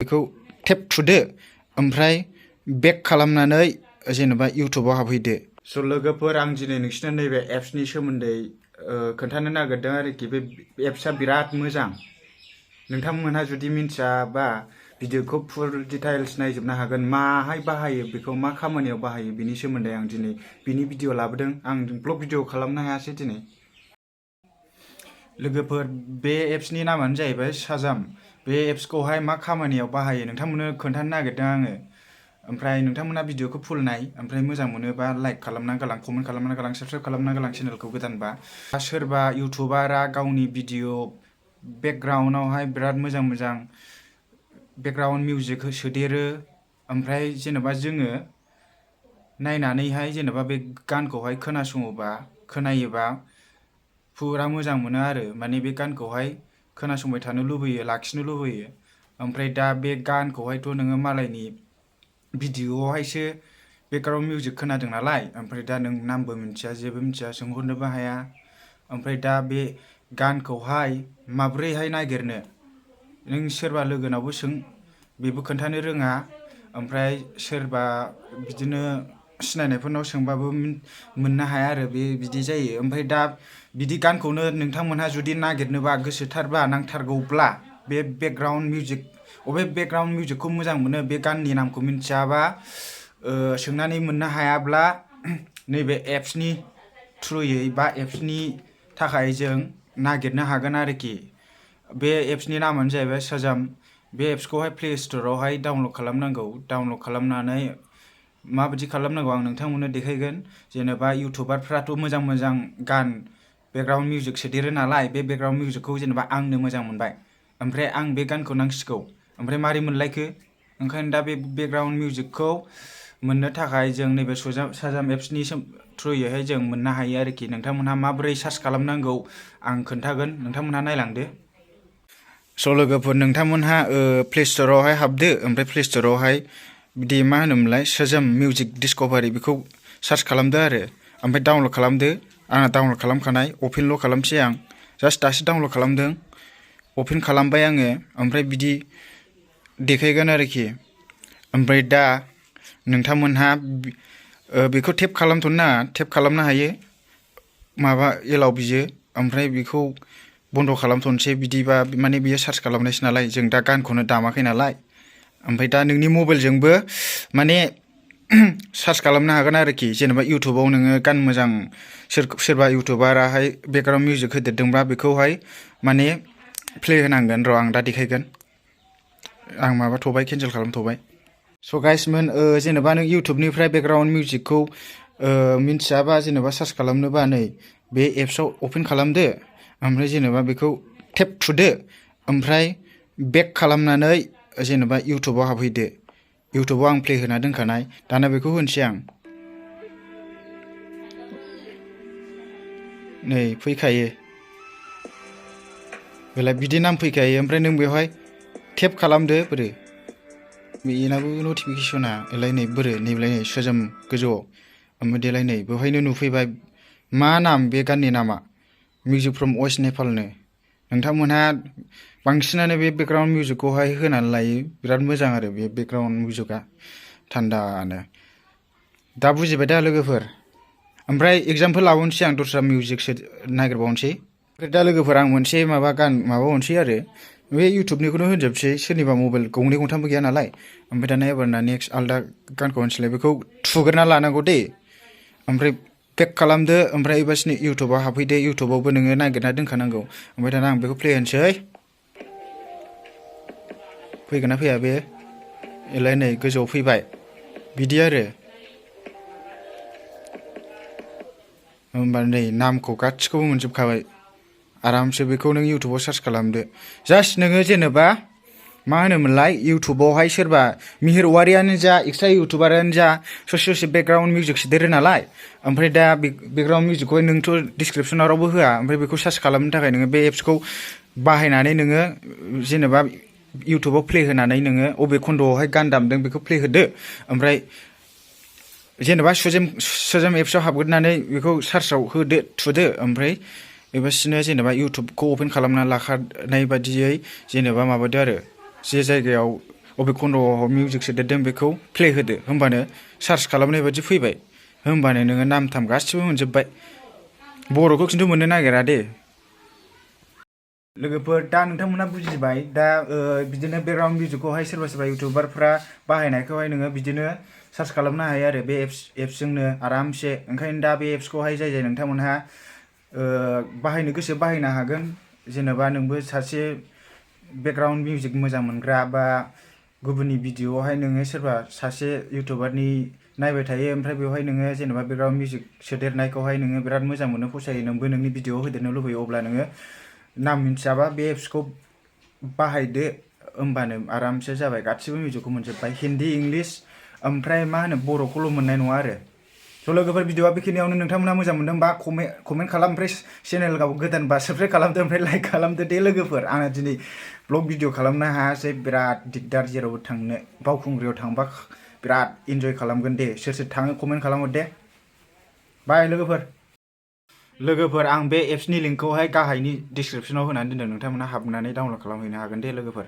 बेखौ टेप थुदो ओमफ्राय बेक खालामनानै जेनेबा इउटुबाव हाबहैदो स' लोगोफोर आं दिनै नोंसिनो नैबे एप्सनि सोमोन्दै खोन्थानो नागिरदों आरोखि बे एप्सआ बिराद मोजां नोंथांमोनहा जुदि मिन्थियाबा भिडिअखौ फुल डिटेल्स नायजोबनो हागोन माहाय बाहायो बेखौ मा खामानियाव बाहायो बिनि सोमोन्दै आं दिनै बिनि भिडिअ लाबोदों आं ब्लग भिडिअ खालामनो हायासै दिनै लोगोफोर बे एप्सनि नामानो जाहैबाय शाजाम बे एप्सखौहाय मा खामानियाव बाहायो नोंथांमोननो खोन्थानो नागिरदों आङो ओमफ्राय नोंथांमोना भिडिअखौ फुल नाय ओमफ्राय मोजां मोनोबा लाइक खालामना गालां कमेन्ट खालामना गालां साबस्क्राइब खालामना गालां चेनेलखौ गोदानबा सोरबा इउटुबारा गावनि भिडिअ बेकग्राउन्डआवहाय बिराद मोजां मोजां बेकग्राउन्ड मिउजिक सोदेरो ओमफ्राय जेनेबा जोङो नायनानैहाय जेनेबा बे गानखौहाय खोनायोबा फुरा मोजां मोनो आरो माने बे गानखौहाय खोनासंबाय थानो लुबैयो लाखिनो लुबैयो ओमफ्राय दा बे गानखौहायथ' नोङो मालायनि भिडिअआवहायसो बेकग्राउन्ड मिउजिक खोनादों नालाय ओमफ्राय दा नों नामबो मिन्थिया जेबो मिन्थिया सोंहरनोबो हाया ओमफ्राय दा बे गानखौहाय माब्रैहाय नागिरनो नों सोरबा लोगोनावबो सों बेबो खोन्थानो रोङा ओमफ्राय सोरबा बिदिनो सिनायनायफोरनाव सोंबाबो मोननो हाया आरो बिदि जायो ओमफ्राय दा बिदि गानखौनो नोंथांमोनहा जुदि नागिरनोबा गोसोथारबा नांथारगौब्ला बे बेकग्राउन्ड मिउजिक अबे बेकग्राउन्ड मिउजिकखौ मोजां मोनो बे गाननि नामखौ मिन्थियाबा सोंनानै मोननो हायाब्ला नैबे एप्सनि थ्रुयै बा एप्सनि थाखाय जों नागिरनो हागोन आरोखि बे एप्सनि नामानो जाहैबाय शाजाम बे एप्सखौहाय प्ले स्ट'रावहाय डाउनलड खालामनांगौ डाउनलड खालामनानै माबायदि खालामनांगौ आं नोंथांमोननो देखायगोन जेनेबा इउटुबारफ्राथ' मोजां मोजां गान बेकग्राउन्ड मिउजिक सोदेरो नालाय बे बेकग्राउन्ड मिउजिकखौ जेनेबा आंनो मोजां मोनबाय ओमफ्राय आं बे गानखौ नांसिगौ ओमफ्राय मारै मोनलायखो ओंखायनो दा बे बेकग्राउन्ड मिउजिकखौ मोननो थाखाय जों नैबे शाजाम एप्सनि थ्रुयैहाय जों मोननो हायो आरोखि नोंथांमोनहा माबोरै सार्च खालामनांगौ आं खोन्थागोन नोंथांमोनहा नायलांदो स' लोगोफोर नोंथांमोनहा प्ले स्ट'रावहाय हाबदो ओमफ्राय प्ले स्ट'रावहाय बिदि मा होनोमोनलाय शाजाम मिउजिक डिस्कभारि बेखौ सार्च खालामदो आरो ओमफ्राय डाउनलड खालामदो आंना डाउनलड खालामखानाय अपेनल' खालामसै आं जास्ट दासो डाउनलड खालामदों अपेन खालामबाय आङो ओमफ्राय बिदि देखायगोन आरोखि ओमफ्राय दा नोंथांमोनहा बेखौ टेप खालामथ'नो नाङा टेप खालामनो हायो माबा एलाव बियो ओमफ्राय बेखौ बन्द' खालामथ'नोसै बिदिबा माने बियो सार्च खालामनायसो नालाय जों दा गानखौनो दामाखै नालाय ओमफ्राय दा नोंनि मबाइलजोंबो माने सार्च खालामनो हागोन आरोखि जेनेबा इउटुबाव नोङो गान मोजां सोरबा इउटुबाराहाय बेकग्राउन्ड मिउजिक होदेरदोंबा बेखौहाय माने प्ले होनांगोन र' आं दा देखायगोन आं माबाथ'बाय केन्सेल खालामथ'बाय स' गाइसमोन जेनेबा नों इउटुबनिफ्राय बेकग्राउन्ड मिउजिकखौ मिन्थियाबा जेनेबा सार्च खालामनोबा नै बे एप्सआव अपेन खालामदो ओमफ्राय जेनेबा बेखौ टेप थुदो ओमफ्राय बेक खालामनानै जेनेबा इउटुबाव हाबहैदो इउटुबाव आं प्ले होना दोनखानाय दाना बेखौ होनोसै आं नै फैखायो बेलाय बिदि नाम फैखायो ओमफ्राय नों बेवहाय टेप खालामदो बोरो बेनाबो नटिफिकेसना एलाय नै बोरो नैलाय नै शाजाम गोजौआव ओमफ्राय देलाय नै बेवहायनो नुफैबाय मा नाम बे गाननि नामा मिउजिक फ्रम वेस्ट नेपालनो नोंथांमोनहा बांसिनानो बे बेकग्राउन्ड मिउजिकखौहाय होनानै लायो बिराद मोजां आरो बे बेकग्राउन्ड मिउजिकआ थान्दानो दा बुजिबाय दा लोगोफोर ओमफ्राय एगजामपोल लाबावनोसै आं दस्रा मिउजिकसो नागिरबावनोसै ओमफ्राय दा लोगोफोर आं मोनसे माबावनोसै आरो बे इउटुबनिखौनो होनजोबसै सोरनिबा मबाइल गंनै गंथामबो गैया नालाय ओमफ्राय दाना एबारना नेक्स्ट आलदा गानखौ होनसैलाय बेखौ थुग्रोना लानांगौ दे ओमफ्राय बेक खालामदो ओमफ्राय एबारसिनो इउटुबाव हाबफैदो इउटुबावबो नोङो नागिरना दोनखानांगौ ओमफ्राय दाना आं बेखौ प्ले होनोसै फैगोन ना फैया बे एलाय नै गोजौआव फैबाय बिदि आरो होमबा नै नामखौ गासिखौबो मोनजोबखाबाय आरामसे बेखौ नों इउटुबाव सार्च खालामदो जास्ट नोङो जेनेबा मा होनोमोनलाय इउटुबावहाय सोरबा मिहिर औवारियानो जा एक्सट्रा इउटुबारानो जा ससे ससे बेकग्राउन्ड मिउजिक सोदेरो नालाय ओमफ्राय दा बेकग्राउन्ड मिउजिकखौहाय नोंथ' डिसक्रिपसनाव रावबो होआ ओमफ्राय बेखौ सार्च खालामनो थाखाय नोङो बे एप्सखौ बाहायनानै नोङो जेनेबा इउटुबाव प्ले होनानै नोङो अबे खन्द'आवहाय गान दामदों बेखौ प्ले होदो ओमफ्राय जेनेबा शाजाम एप्सआव हाबग्रोनानै बेखौ सार्चआव होदो थुदो ओमफ्राय बेबासिनो जेनेबा इउटुबखौ अपेन खालामना लाखानाय बादियै जेनेबा माबादो आरो जे जायगायाव अबे खन्द'आव मिउजिक सोदेरदों बेखौ प्ले होदो होमबानो सार्च खालामनाय बायदि फैबाय होमबानो नोङो नाम थाम गासिबो मोनजोब्बाय बर'खौ खिन्थु मोननो नागिरा दे लोगोफोर दा नोंथांमोना बुजिबाय दा बिदिनो बेकग्राउन्ड मिउजिकखौहाय सोरबा इउटिउबारफ्रा बाहायनायखौहाय नोङो बिदिनो सार्च खालामनो हायो आरो बे एप्सजोंनो आरामसे ओंखायनो दा बे एप्सखौहाय जाय नोंथांमोनहा बाहायनो गोसो बाहायनो हागोन जेनेबा नोंबो सासे बेकग्राउन्ड मिउजिक मोजां मोनग्रा बा गुबुननि भिडिअ'आवहाय नोङो सोरबा सासे इउटिउबारनि नायबाय थायो ओमफ्राय बेवहाय नोङो जेनेबा बेकग्राउन्ड मिउजिक सोदेरनायखौहाय नोङो बिराद मोजां मोनो फसायो नोंबो नोंनि भिडिअ'आव होदेरनो लुबैयो अब्ला नोङो नाम मिन्थियाबा बे एप्सखौ बाहायदो होमबानो आरामसे जाबाय गासिबो मिउजिकखौ मोनजोब्बाय हिन्दी इंलिश ओमफ्राय मा होनो बर'खौल' मोननाय नङा आरो स' लोगोफोर भिडिअआ बेखिनियावनो नोंथांमोना मोजां मोनदोंबा कमेन्ट खालाम ओमफ्राय चेनेलाव गोदानबा साबस्क्राइब खालामदो ओमफ्राय लाइक खालामदो दे लोगोफोर आङो दिनै ब्लग भिडिअ खालामनो हायासै बिराद दिगदार जेरावबो थांनो बावखुंग्रियाव थांबा बिराद इन्जय खालामगोन दे सोर सोर थाङो कमेन्ट खालामहर दे बाय लोगोफोर आं बे एप्सनि लिंकखौहाय गाहायनि डिसक्रिपसनाव होनानै दोनदों नोंथांमोना हाबनानै डाउनलड खालामहैनो हागोन दे लोगोफोर